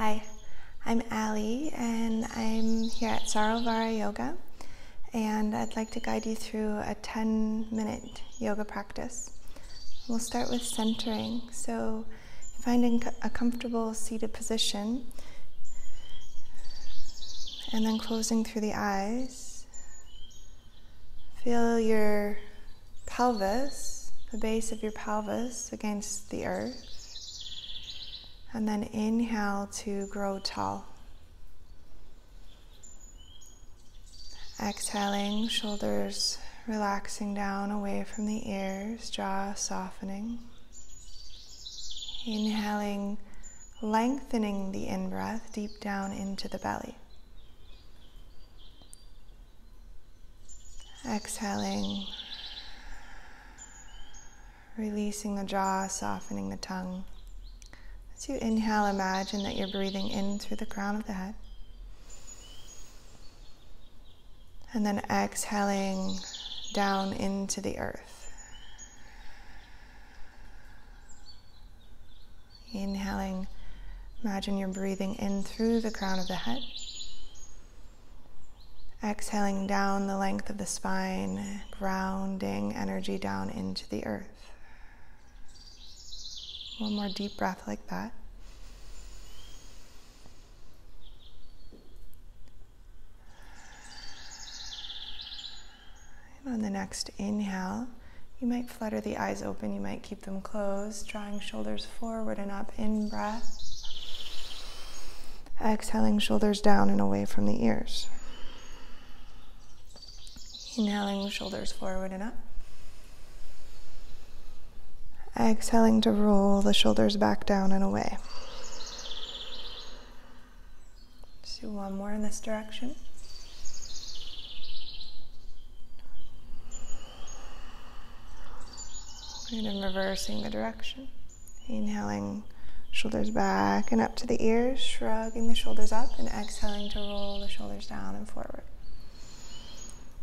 Hi, I'm Allie and I'm here at Sarovara Yoga, and I'd like to guide you through a 10-minute yoga practice. We'll start with centering, so finding a comfortable seated position and then closing through the eyes. Feel your pelvis, the base of your pelvis against the earth. And then inhale to grow tall. Exhaling, shoulders relaxing down away from the ears, jaw softening. Inhaling, lengthening the in-breath deep down into the belly. Exhaling, releasing the jaw, softening the tongue. As you inhale, imagine that you're breathing in through the crown of the head. And then exhaling down into the earth. Inhaling, imagine you're breathing in through the crown of the head. Exhaling down the length of the spine, grounding energy down into the earth. One more deep breath like that. And on the next inhale, you might flutter the eyes open, you might keep them closed, drawing shoulders forward and up in breath. Exhaling, shoulders down and away from the ears. Inhaling, shoulders forward and up. Exhaling to roll the shoulders back down and away. Just do one more in this direction. And then reversing the direction. Inhaling, shoulders back and up to the ears, shrugging the shoulders up, and exhaling to roll the shoulders down and forward.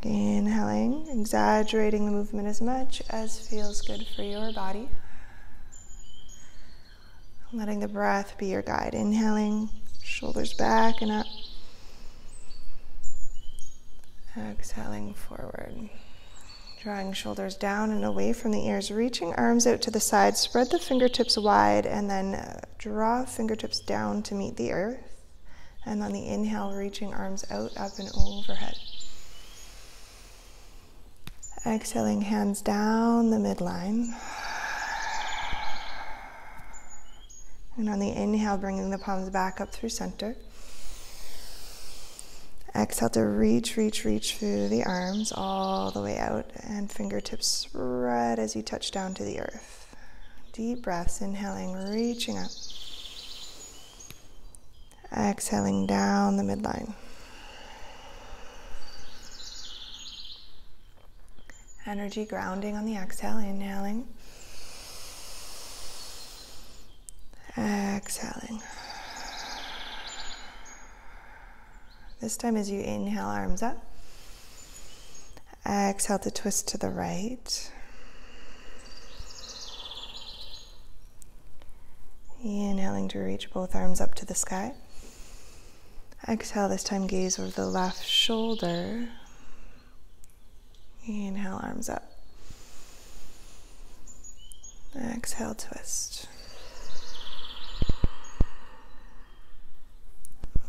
Inhaling, exaggerating the movement as much as feels good for your body. Letting the breath be your guide. Inhaling, shoulders back and up. Exhaling forward. Drawing shoulders down and away from the ears, reaching arms out to the side. Spread the fingertips wide and then draw fingertips down to meet the earth. And on the inhale, reaching arms out, up and overhead. Exhaling, hands down the midline. And on the inhale, bringing the palms back up through center. Exhale to reach through the arms all the way out, and fingertips spread as you touch down to the earth. Deep breaths, inhaling, reaching up. Exhaling down the midline. Energy grounding on the exhale, inhaling. Exhaling. This time as you inhale, arms up. Exhale to twist to the right. Inhaling to reach both arms up to the sky. Exhale, this time gaze over the left shoulder. Inhale, arms up. Exhale, twist.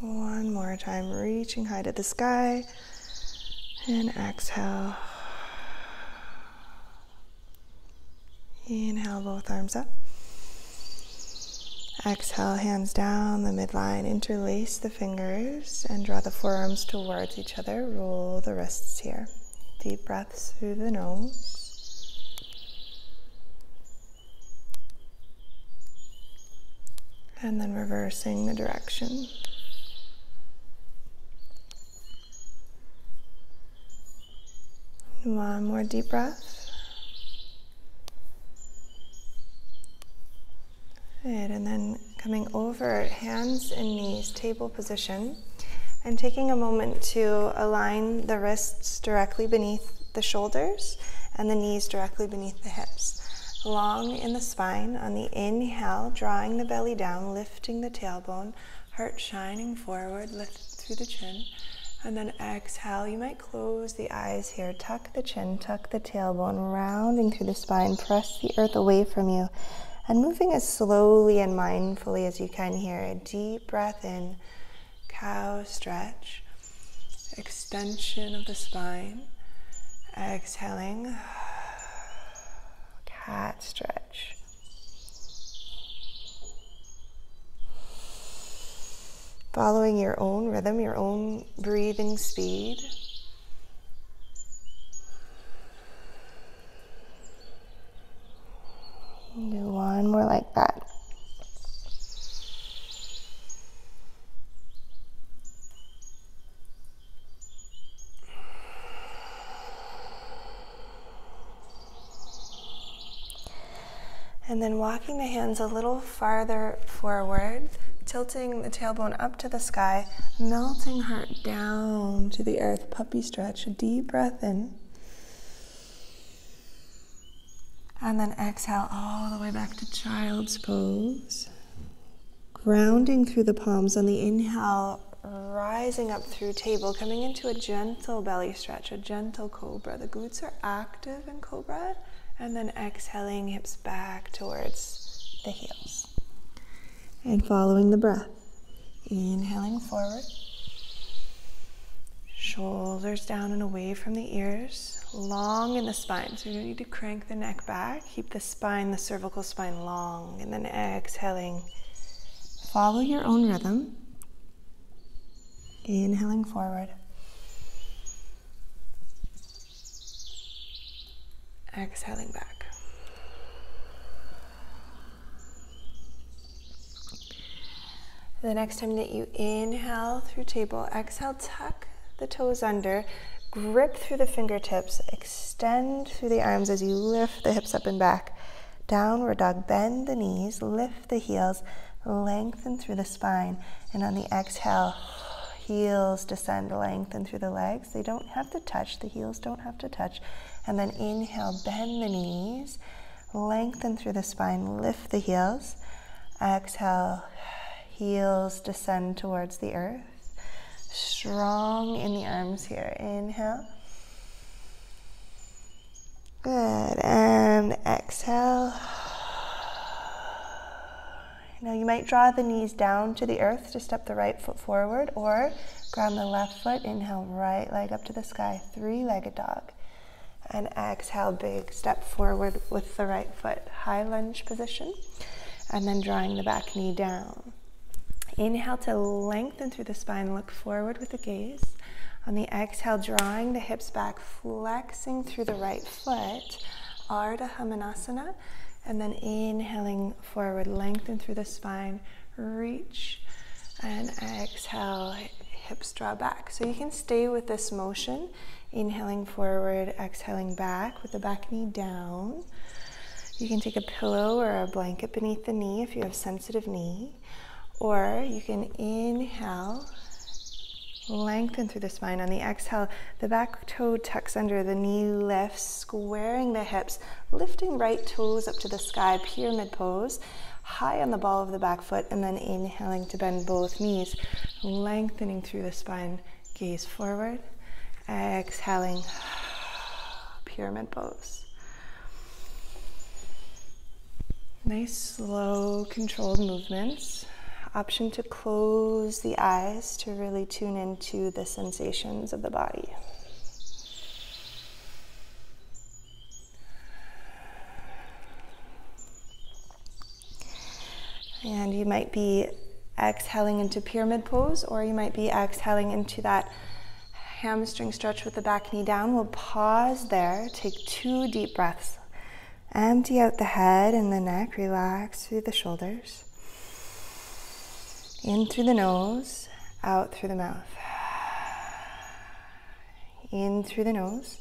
One more time, reaching high to the sky. And exhale. Inhale, both arms up. Exhale, hands down the midline. Interlace the fingers and draw the forearms towards each other. Roll the wrists here. Deep breaths through the nose. And then reversing the direction. One more deep breath. Good, and then coming over, hands and knees, table position, and taking a moment to align the wrists directly beneath the shoulders and the knees directly beneath the hips. long in the spine. On the inhale, drawing the belly down, lifting the tailbone, heart shining forward, lift through the chin. And then exhale, you might close the eyes here, tuck the chin, tuck the tailbone, rounding through the spine, press the earth away from you, and moving as slowly and mindfully as you can here. A deep breath in, cow stretch, extension of the spine, exhaling, cat stretch. Following your own rhythm, your own breathing speed. Do one more like that. And then walking the hands a little farther forward, tilting the tailbone up to the sky, melting heart down to the earth, puppy stretch, a deep breath in. And then exhale all the way back to child's pose. Grounding through the palms on the inhale, rising up through table, coming into a gentle belly stretch, a gentle cobra. The glutes are active in cobra. And then exhaling, hips back towards the heels. And following the breath, inhaling forward, shoulders down and away from the ears, long in the spine. So you need to crank the neck back, keep the spine, the cervical spine long, and then exhaling. Follow your own rhythm. Inhaling forward. Exhaling back. The next time that you inhale through table, exhale, tuck the toes under, grip through the fingertips, extend through the arms as you lift the hips up and back. Downward dog, bend the knees, lift the heels, lengthen through the spine. And on the exhale, heels descend, lengthen through the legs. They don't have to touch, the heels don't have to touch. And then inhale, bend the knees, lengthen through the spine, lift the heels. Exhale, heels descend towards the earth. Strong in the arms here. Inhale. Good. And exhale. Now you might draw the knees down to the earth to step the right foot forward, or ground the left foot. Inhale, right leg up to the sky, three-legged dog. And exhale, big step forward with the right foot, high lunge position, and then drawing the back knee down. Inhale to lengthen through the spine, look forward with the gaze. On the exhale, drawing the hips back, flexing through the right foot, Ardha Hamanasana, and then inhaling forward, lengthen through the spine, reach, and exhale, hips draw back. So you can stay with this motion. Inhaling forward, exhaling back with the back knee down. You can take a pillow or a blanket beneath the knee if you have sensitive knee. Or you can inhale, lengthen through the spine. On the exhale, the back toe tucks under, the knee lifts, squaring the hips, lifting right toes up to the sky, pyramid pose, high on the ball of the back foot, and then inhaling to bend both knees, lengthening through the spine, gaze forward. Exhaling, pyramid pose. Nice, slow, controlled movements. Option to close the eyes to really tune into the sensations of the body. And you might be exhaling into pyramid pose, or you might be exhaling into that hamstring stretch with the back knee down. We'll pause there, take 2 deep breaths. Empty out the head and the neck, relax through the shoulders. In through the nose, out through the mouth. In through the nose,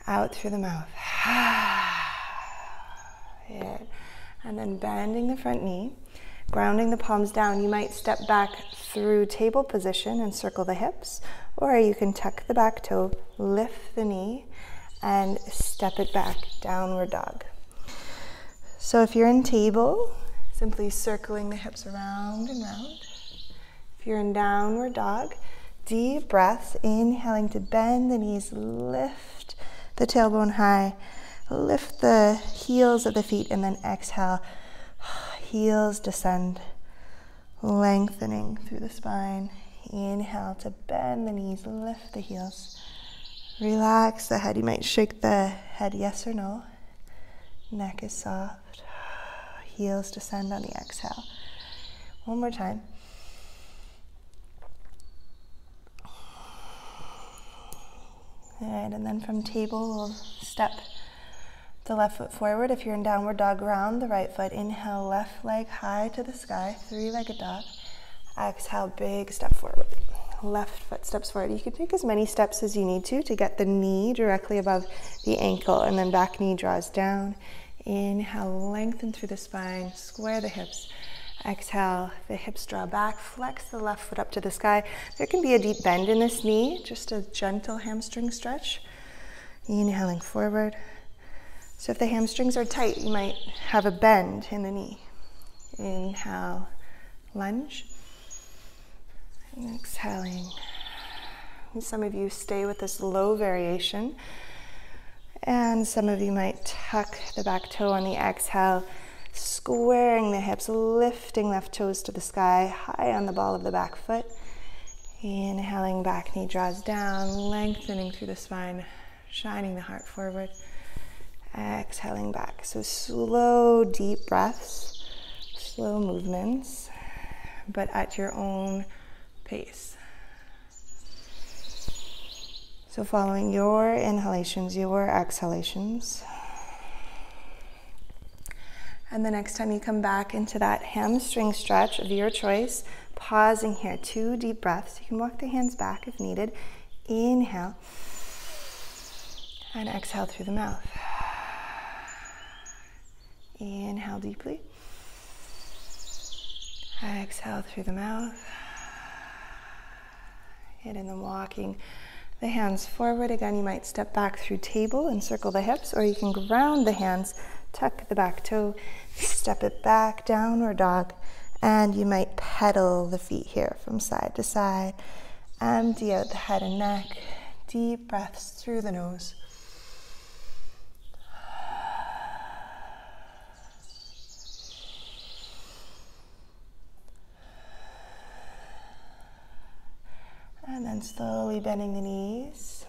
out through the mouth. Good. And then bending the front knee, grounding the palms down. You might step back through table position and circle the hips, or you can tuck the back toe, lift the knee, and step it back, downward dog. So if you're in table, simply circling the hips around and round. If you're in downward dog, deep breaths, inhaling to bend the knees, lift the tailbone high, lift the heels of the feet, and then exhale, heels descend, lengthening through the spine. Inhale to bend the knees, lift the heels. Relax the head. You might shake the head yes or no. Neck is soft. Heels descend on the exhale. One more time. All right, and then from table, we'll step the left foot forward. If you're in downward dog, round the right foot. Inhale, left leg high to the sky, three-legged dog. Exhale, big step forward. Left foot steps forward. You can take as many steps as you need to get the knee directly above the ankle, and then back knee draws down. Inhale, lengthen through the spine, square the hips. Exhale, the hips draw back, flex the left foot up to the sky. There can be a deep bend in this knee, just a gentle hamstring stretch. Inhaling forward. So if the hamstrings are tight, you might have a bend in the knee. Inhale, lunge. And exhaling. And some of you stay with this low variation. And some of you might tuck the back toe on the exhale, squaring the hips, lifting left toes to the sky, high on the ball of the back foot. Inhaling, back knee draws down, lengthening through the spine, shining the heart forward. Exhaling back. So slow, deep breaths, slow movements, but at your own pace. So following your inhalations, your exhalations. And the next time you come back into that hamstring stretch of your choice, pausing here, 2 deep breaths. You can walk the hands back if needed. Inhale. And exhale through the mouth. Inhale deeply. Exhale through the mouth. And then walking the hands forward. Again, you might step back through table and circle the hips, or you can ground the hands, tuck the back toe, step it back, downward dog, and you might pedal the feet here from side to side. Empty out the head and neck. Deep breaths through the nose. And then slowly bending the knees,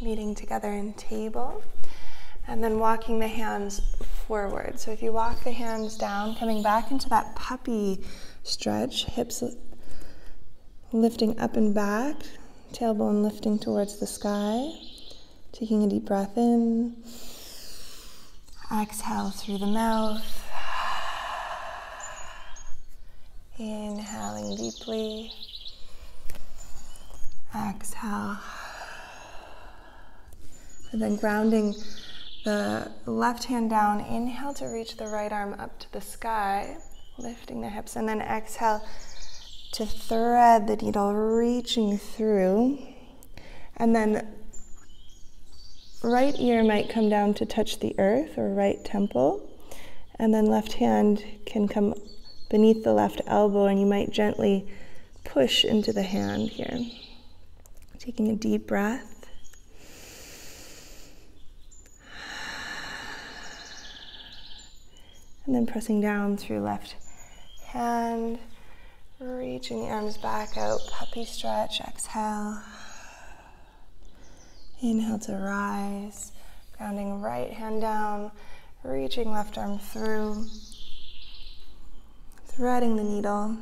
meeting together in table, and then walking the hands forward. So if you walk the hands down, coming back into that puppy stretch, hips lifting up and back, tailbone lifting towards the sky, taking a deep breath in, exhale through the mouth, inhaling deeply. Exhale. And then grounding the left hand down. Inhale to reach the right arm up to the sky, lifting the hips. And then exhale to thread the needle, reaching through. And then right ear might come down to touch the earth, or right temple. And then left hand can come beneath the left elbow, and you might gently push into the hand here. Taking a deep breath. And then pressing down through left hand, reaching the arms back out, puppy stretch, exhale. Inhale to rise, grounding right hand down, reaching left arm through, threading the needle.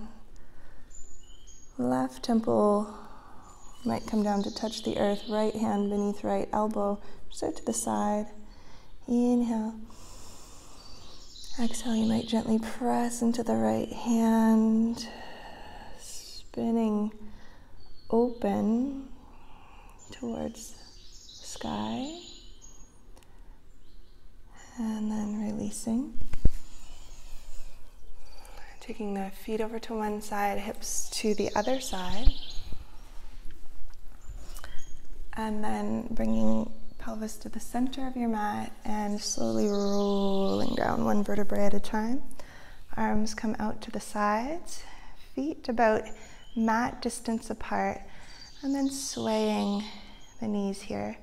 Left temple might come down to touch the earth, right hand beneath right elbow, just out to the side. Inhale. Exhale, you might gently press into the right hand, spinning open towards the sky, and then releasing. Taking the feet over to one side, hips to the other side. And then bringing pelvis to the center of your mat and slowly rolling down one vertebrae at a time. Arms come out to the sides, feet about mat distance apart, and then swaying the knees here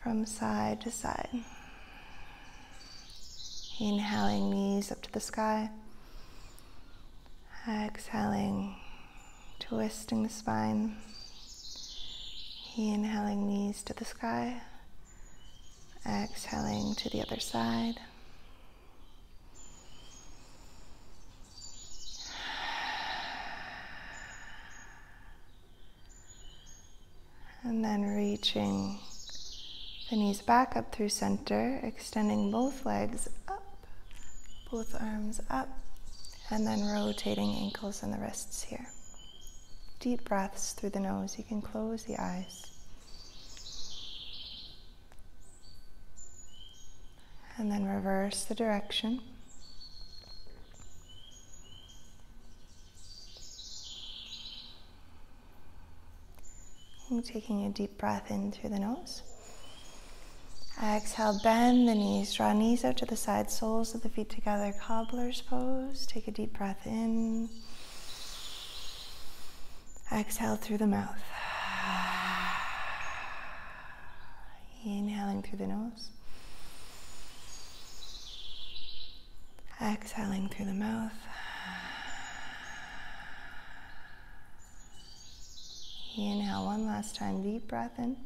from side to side. Inhaling, knees up to the sky. Exhaling, twisting the spine. Inhaling, knees to the sky. Exhaling to the other side. And then reaching the knees back up through center, extending both legs up, both arms up, and then rotating ankles and the wrists here. Deep breaths through the nose. You can close the eyes. And then reverse the direction. And taking a deep breath in through the nose. Exhale, bend the knees, draw knees out to the side, soles of the feet together, cobbler's pose. Take a deep breath in. Exhale through the mouth. Inhaling through the nose. Exhaling through the mouth. Inhale one last time, deep breath in.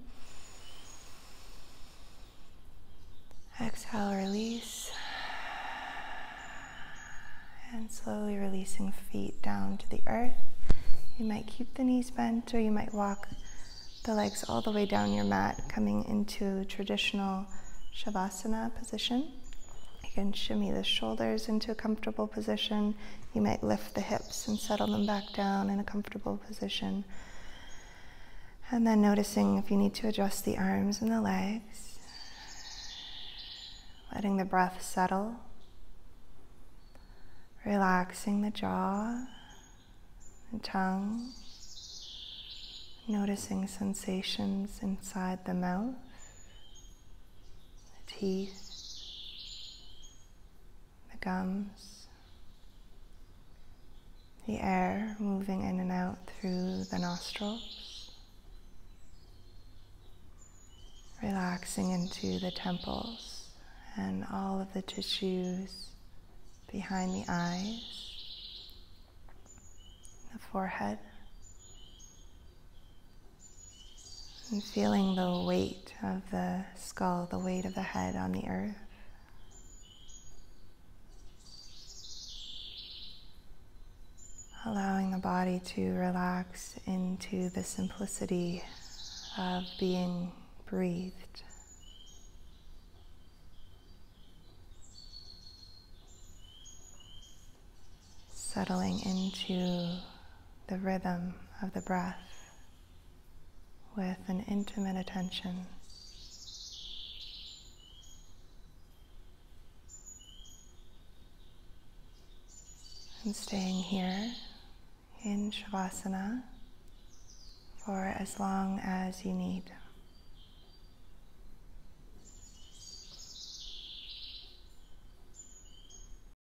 Exhale, release. And slowly releasing feet down to the earth. You might keep the knees bent, or you might walk the legs all the way down your mat, coming into traditional Shavasana position. You can shimmy the shoulders into a comfortable position. You might lift the hips and settle them back down in a comfortable position. And then noticing if you need to adjust the arms and the legs. Letting the breath settle. Relaxing the jaw and tongue. Noticing sensations inside the mouth, the teeth, the gums, the air moving in and out through the nostrils. Relaxing into the temples and all of the tissues behind the eyes, the forehead, and feeling the weight of the skull, the weight of the head on the earth. Allowing the body to relax into the simplicity of being breathed. Settling into the rhythm of the breath with an intimate attention. And staying here in Shavasana for as long as you need.